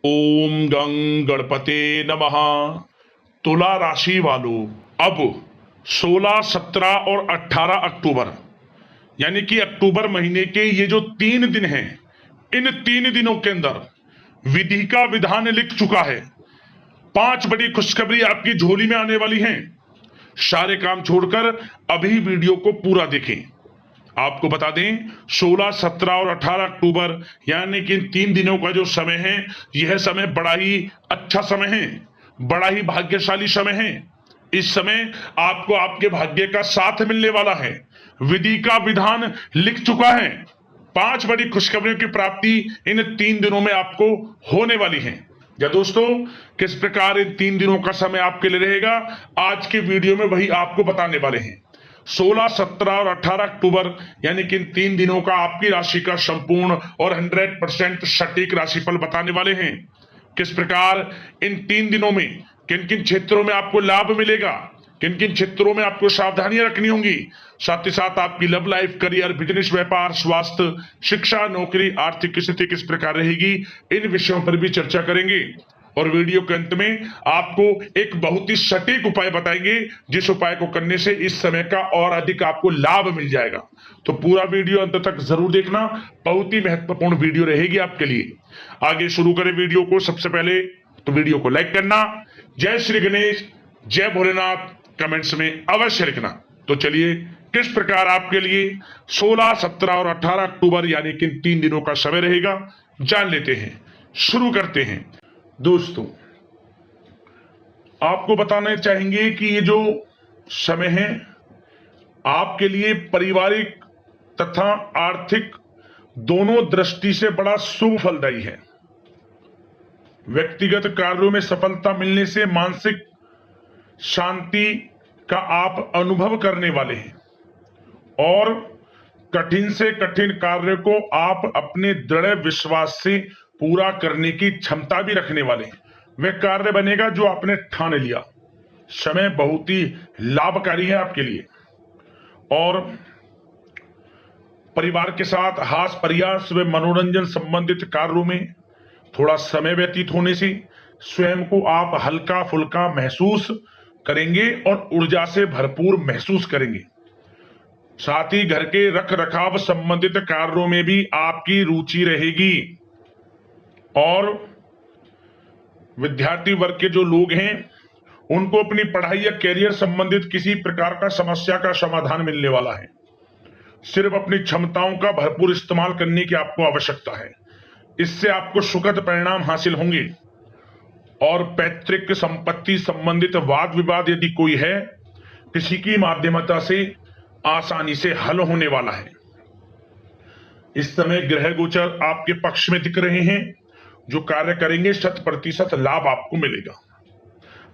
ओम गं गणपते नमः। तुला राशि वालों, अब 16, 17 और 18 अक्टूबर यानी कि अक्टूबर महीने के ये जो 3 दिन हैं, इन 3 दिनों के अंदर विधि का विधान लिख चुका है। 5 बड़ी खुशखबरी आपकी झोली में आने वाली हैं। सारे काम छोड़कर अभी वीडियो को पूरा देखें। आपको बता दें, 16, 17 और 18 अक्टूबर यानी कि इन 3 दिनों का जो समय है, यह समय बड़ा ही अच्छा समय है, बड़ा ही भाग्यशाली समय है। इस समय आपको आपके भाग्य का साथ मिलने वाला है। विधि का विधान लिख चुका है। 5 बड़ी खुशखबरियों की प्राप्ति इन 3 दिनों में आपको होने वाली है। या दोस्तों, किस प्रकार इन 3 दिनों का समय आपके लिए रहेगा, आज के वीडियो में वही आपको बताने वाले हैं। 16, 17 और 18 अक्टूबर यानी कि इन 3 दिनों का आपकी राशि का संपूर्ण और 100% सटीक राशिफल बताने वाले हैं। किस प्रकार इन 3 दिनों में किन किन क्षेत्रों में आपको लाभ मिलेगा, किन किन क्षेत्रों में आपको सावधानियां रखनी होंगी, साथ ही साथ आपकी लव लाइफ, करियर, बिजनेस, व्यापार, स्वास्थ्य, शिक्षा, नौकरी, आर्थिक स्थिति किस प्रकार रहेगी, इन विषयों पर भी चर्चा करेंगे। और वीडियो के अंत में आपको एक बहुत ही सटीक उपाय बताएंगे, जिस उपाय को करने से इस समय का और अधिक आपको लाभ मिल जाएगा। तो पूरा वीडियो अंत तक जरूर देखना, बहुत ही महत्वपूर्ण वीडियो रहेगी आपके लिए। आगे शुरू करें वीडियो को। सबसे पहले तो वीडियो को लाइक करना, जय श्री गणेश, जय भोलेनाथ कमेंट्स में अवश्य लिखना। तो चलिए, किस प्रकार आपके लिए 16, 17 और 18 अक्टूबर यानी कि 3 दिनों का समय रहेगा, जान लेते हैं। शुरू करते हैं। दोस्तों, आपको बताना चाहेंगे कि ये जो समय है आपके लिए पारिवारिक तथा आर्थिक दोनों दृष्टि से बड़ा शुभ फलदायी है। व्यक्तिगत कार्यों में सफलता मिलने से मानसिक शांति का आप अनुभव करने वाले हैं और कठिन से कठिन कार्य को आप अपने दृढ़ विश्वास से पूरा करने की क्षमता भी रखने वाले हैं। वह कार्य बनेगा जो आपने ठान लिया। समय बहुत ही लाभकारी है आपके लिए और परिवार के साथ हास प्रयास व मनोरंजन संबंधित कार्यों में थोड़ा समय व्यतीत होने से स्वयं को आप हल्का फुल्का महसूस करेंगे और ऊर्जा से भरपूर महसूस करेंगे। साथ ही घर के रख रखाव संबंधित कार्यों में भी आपकी रुचि रहेगी और विद्यार्थी वर्ग के जो लोग हैं उनको अपनी पढ़ाई या कैरियर संबंधित किसी प्रकार का समस्या का समाधान मिलने वाला है। सिर्फ अपनी क्षमताओं का भरपूर इस्तेमाल करने की आपको आवश्यकता है। इससे आपको सुखद परिणाम हासिल होंगे और पैतृक संपत्ति संबंधित वाद विवाद यदि कोई है, किसी की माध्यमता से आसानी से हल होने वाला है। इस समय ग्रह गोचर आपके पक्ष में दिख रहे हैं। जो कार्य करेंगे 100% लाभ आपको मिलेगा।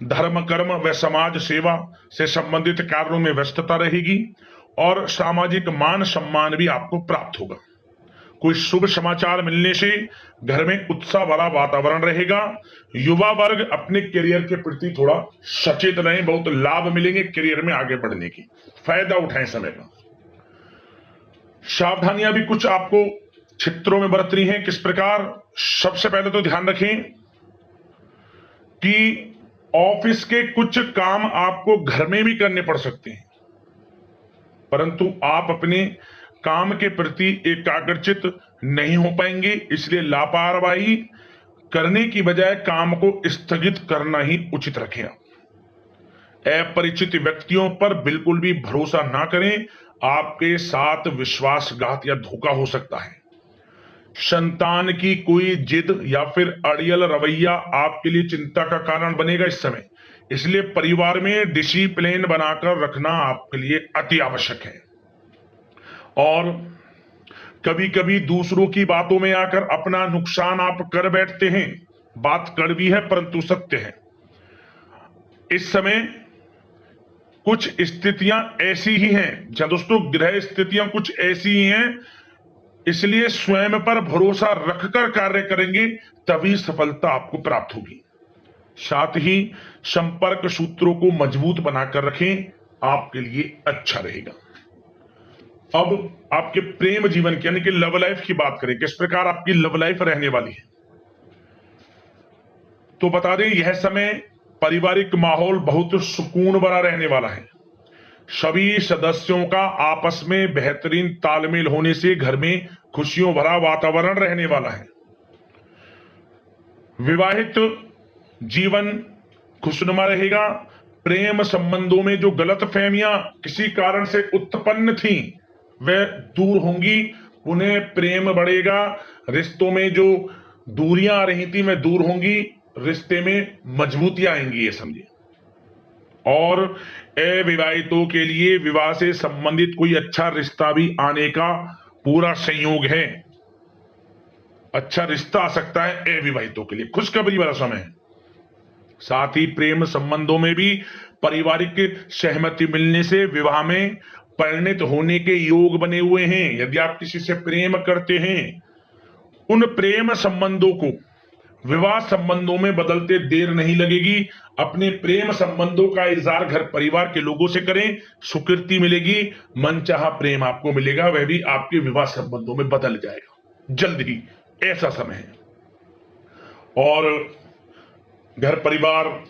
धर्म, कर्म व समाज सेवा से संबंधित कार्यों में व्यस्तता रहेगी और सामाजिक मान सम्मान भी आपको प्राप्त होगा। कोई शुभ समाचार मिलने से घर में उत्साह भरा वातावरण रहेगा। युवा वर्ग अपने करियर के प्रति थोड़ा सचेत रहें, बहुत लाभ मिलेंगे करियर में आगे बढ़ने की, फायदा उठाएं समय का। सावधानियां भी कुछ आपको क्षेत्रों में बरतनी है। किस प्रकार? सबसे पहले तो ध्यान रखें कि ऑफिस के कुछ काम आपको घर में भी करने पड़ सकते हैं, परंतु आप अपने काम के प्रति एकाग्रचित नहीं हो पाएंगे। इसलिए लापरवाही करने की बजाय काम को स्थगित करना ही उचित रखें। अपरिचित व्यक्तियों पर बिल्कुल भी भरोसा ना करें, आपके साथ विश्वासघात या धोखा हो सकता है। संतान की कोई जिद या फिर अड़ियल रवैया आपके लिए चिंता का कारण बनेगा इस समय। इसलिए परिवार में डिसिप्लिन बनाकर रखना आपके लिए अति आवश्यक है। और कभी कभी दूसरों की बातों में आकर अपना नुकसान आप कर बैठते हैं। बात कड़वी है परंतु सत्य है। इस समय कुछ स्थितियां ऐसी ही हैं, जहां दोस्तों ग्रह स्थितियां कुछ ऐसी ही हैं, इसलिए स्वयं पर भरोसा रखकर कार्य करेंगे तभी सफलता आपको प्राप्त होगी। साथ ही संपर्क सूत्रों को मजबूत बनाकर रखें, आपके लिए अच्छा रहेगा। अब आपके प्रेम जीवन की यानी कि लव लाइफ की बात करें। किस प्रकार आपकी लव लाइफ रहने वाली है? तो बता दें यह समय पारिवारिक माहौल बहुत सुकून भरा रहने वाला है। सभी सदस्यों का आपस में बेहतरीन तालमेल होने से घर में खुशियों भरा वातावरण रहने वाला है। विवाहित जीवन खुशनुमा रहेगा। प्रेम संबंधों में जो गलतफहमियां किसी कारण से उत्पन्न थी वह दूर होंगी, उन्हें प्रेम बढ़ेगा। रिश्तों में जो दूरियां आ रही थी वह दूर होंगी, रिश्ते में मजबूतियां आएंगी, ये समझिए। और अविवाहितों के लिए विवाह से संबंधित कोई अच्छा रिश्ता भी आने का पूरा संयोग है। अच्छा रिश्ता आ सकता है अविवाहितों के लिए, खुशखबरी वाला समय है। साथ ही प्रेम संबंधों में भी पारिवारिक सहमति मिलने से विवाह में परिणत होने के योग बने हुए हैं। यदि आप किसी से प्रेम करते हैं, उन प्रेम संबंधों को विवाह संबंधों में बदलते देर नहीं लगेगी। अपने प्रेम संबंधों का इजहार घर परिवार के लोगों से करें, स्वीकृति मिलेगी, मनचाहा प्रेम आपको मिलेगा, वह भी आपके विवाह संबंधों में बदल जाएगा जल्द ही, ऐसा समय है। और घर परिवार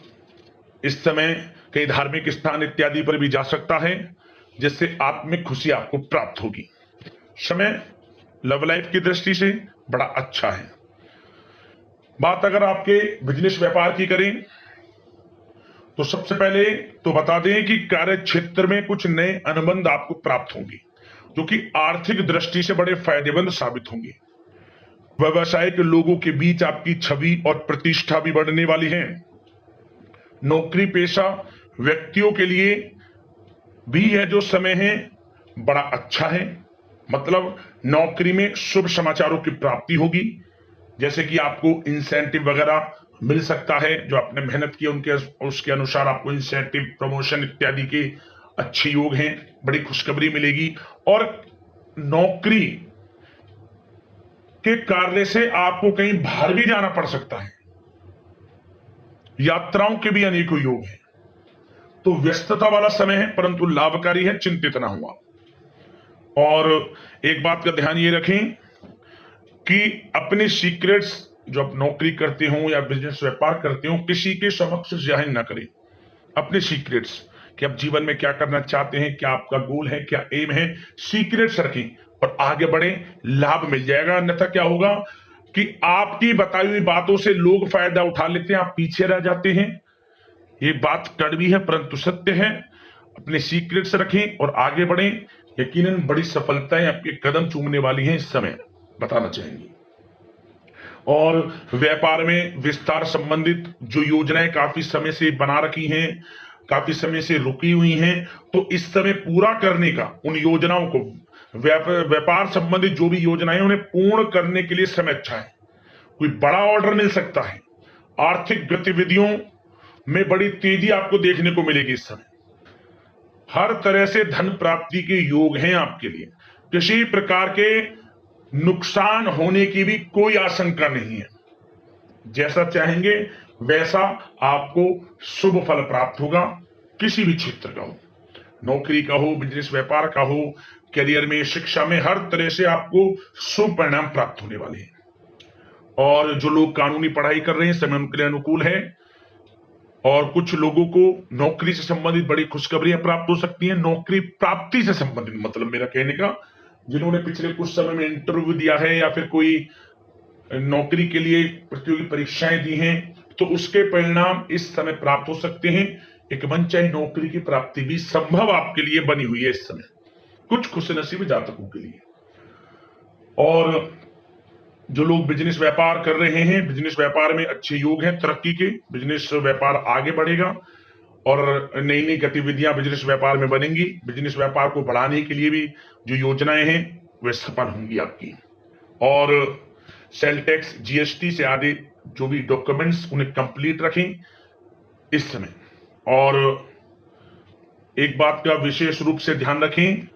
इस समय कई धार्मिक स्थान इत्यादि पर भी जा सकता है, जिससे आत्मिक खुशी आपको प्राप्त होगी। समय लव लाइफ की दृष्टि से बड़ा अच्छा है। बात अगर आपके बिजनेस व्यापार की करें तो सबसे पहले तो बता दें कि कार्य क्षेत्र में कुछ नए अनुबंध आपको प्राप्त होंगे, जो कि आर्थिक दृष्टि से बड़े फायदेमंद साबित होंगे। व्यवसायिक लोगों के बीच आपकी छवि और प्रतिष्ठा भी बढ़ने वाली है। नौकरी पेशा व्यक्तियों के लिए भी यह जो समय है बड़ा अच्छा है। मतलब नौकरी में शुभ समाचारों की प्राप्ति होगी, जैसे कि आपको इंसेंटिव वगैरह मिल सकता है, जो आपने मेहनत की उनके उसके अनुसार आपको इंसेंटिव, प्रमोशन इत्यादि के अच्छे योग हैं, बड़ी खुशखबरी मिलेगी। और नौकरी के कार्य से आपको कहीं बाहर भी जाना पड़ सकता है, यात्राओं के भी अनेकों योग हैं। तो व्यस्तता वाला समय है परंतु लाभकारी है, चिंतित ना हुआ। और एक बात का ध्यान ये रखें कि अपने सीक्रेट्स जो आप नौकरी करते हो या बिजनेस व्यापार करते हो, किसी के समक्ष जाहिर ना करें अपने सीक्रेट्स, कि आप जीवन में क्या करना चाहते हैं, क्या आपका गोल है, क्या एम है, सीक्रेट्स रखें और आगे बढ़े, लाभ मिल जाएगा। अन्यथा क्या होगा कि आपकी बताई हुई बातों से लोग फायदा उठा लेते हैं, आप पीछे रह जाते हैं। ये बात कड़वी है परंतु सत्य है। अपने सीक्रेट्स रखें और आगे बढ़ें, यकीनन बड़ी सफलताएं आपके कदम चूमने वाली हैं इस समय, बताना चाहेंगे। और व्यापार में विस्तार संबंधित जो योजनाएं काफी समय से बना रखी हैं, काफी समय से रुकी हुई हैं, तो इस समय पूरा करने का, उन योजनाओं को, व्यापार संबंधित जो भी योजनाएं उन्हें पूर्ण करने के लिए समय अच्छा है। कोई बड़ा ऑर्डर मिल सकता है। आर्थिक गतिविधियों में बड़ी तेजी आपको देखने को मिलेगी इस समय। हर तरह से धन प्राप्ति के योग हैं आपके लिए। किसी प्रकार के नुकसान होने की भी कोई आशंका नहीं है। जैसा चाहेंगे वैसा आपको शुभ फल प्राप्त होगा, किसी भी क्षेत्र का हो, नौकरी का हो, बिजनेस व्यापार का हो, करियर में, शिक्षा में, हर तरह से आपको शुभ परिणाम प्राप्त होने वाले हैं। और जो लोग कानूनी पढ़ाई कर रहे हैं समय उनके लिए अनुकूल है। और कुछ लोगों को नौकरी से संबंधित बड़ी खुशखबरियां प्राप्त हो सकती हैं। नौकरी प्राप्ति से संबंधित मतलब मेरा कहने का, जिन्होंने पिछले कुछ समय में इंटरव्यू दिया है या फिर कोई नौकरी के लिए प्रतियोगी परीक्षाएं दी हैं, तो उसके परिणाम इस समय प्राप्त हो सकते हैं। एक मनचाही नौकरी की प्राप्ति भी संभव आपके लिए बनी हुई है इस समय, कुछ खुशनसीब जातकों के लिए। और जो लोग बिजनेस व्यापार कर रहे हैं, बिजनेस व्यापार में अच्छे योग हैं तरक्की के, बिजनेस व्यापार आगे बढ़ेगा और नई नई गतिविधियां बिजनेस व्यापार में बनेंगी। बिजनेस व्यापार को बढ़ाने के लिए भी जो योजनाएं हैं वे सफल होंगी आपकी। और सेल टैक्स, जीएसटी से आदि जो भी डॉक्यूमेंट्स उन्हें कंप्लीट रखें इस समय। और एक बात का विशेष रूप से ध्यान रखें,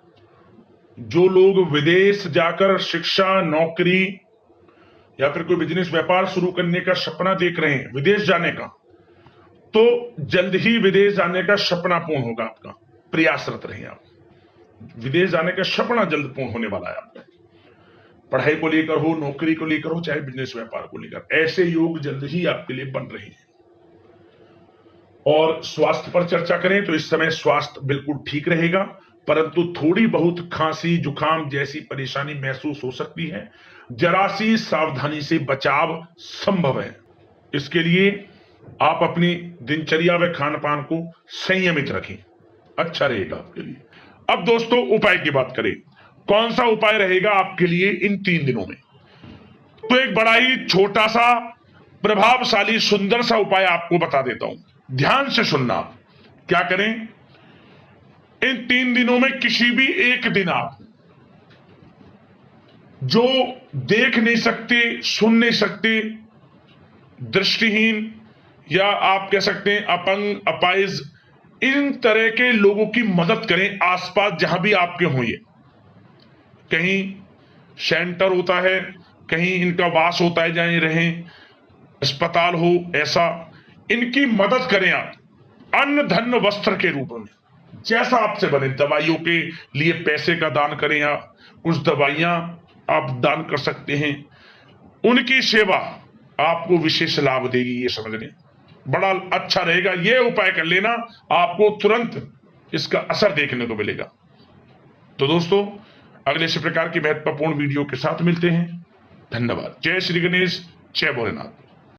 जो लोग विदेश जाकर शिक्षा, नौकरी या फिर कोई बिजनेस व्यापार शुरू करने का सपना देख रहे हैं, विदेश जाने का, तो जल्द ही विदेश जाने का सपना पूर्ण होगा आपका। प्रयासरत रहिए आप, विदेश जाने का सपना जल्द पूर्ण होने वाला है आपका। पढ़ाई को लेकर हो, नौकरी को लेकर हो, चाहे बिजनेस व्यापार को लेकर, ऐसे योग जल्द ही आपके लिए बन रहे हैं। और स्वास्थ्य पर चर्चा करें तो इस समय स्वास्थ्य बिल्कुल ठीक रहेगा, परंतु थोड़ी बहुत खांसी जुकाम जैसी परेशानी महसूस हो सकती है। जरा सी सावधानी से बचाव संभव है। इसके लिए आप अपनी दिनचर्या व खान पान को संयमित रखें, अच्छा रहेगा आपके लिए। अब दोस्तों उपाय की बात करें, कौन सा उपाय रहेगा आपके लिए इन 3 दिनों में? तो एक बड़ा ही छोटा सा प्रभावशाली सुंदर सा उपाय आपको बता देता हूं, ध्यान से सुनना। क्या करें? इन 3 दिनों में किसी भी एक दिन आप जो देख नहीं सकते, सुन नहीं सकते, दृष्टिहीन या आप कह सकते हैं अपंग, अपाहिज, इन तरह के लोगों की मदद करें आसपास जहां भी आपके हों। ये कहीं सेंटर होता है, कहीं इनका वास होता है जहां ये रहें, अस्पताल हो, ऐसा इनकी मदद करें आप अन्न धन वस्त्र के रूप में, जैसा आपसे बने। दवाइयों के लिए पैसे का दान करें, आप कुछ दवाइयां आप दान कर सकते हैं। उनकी सेवा आपको विशेष लाभ देगी, ये समझ लें, बड़ा अच्छा रहेगा। ये उपाय कर लेना, आपको तुरंत इसका असर देखने को मिलेगा। तो दोस्तों अगले इसी प्रकार की महत्वपूर्ण वीडियो के साथ मिलते हैं। धन्यवाद। जय श्री गणेश, जय भोलेनाथ।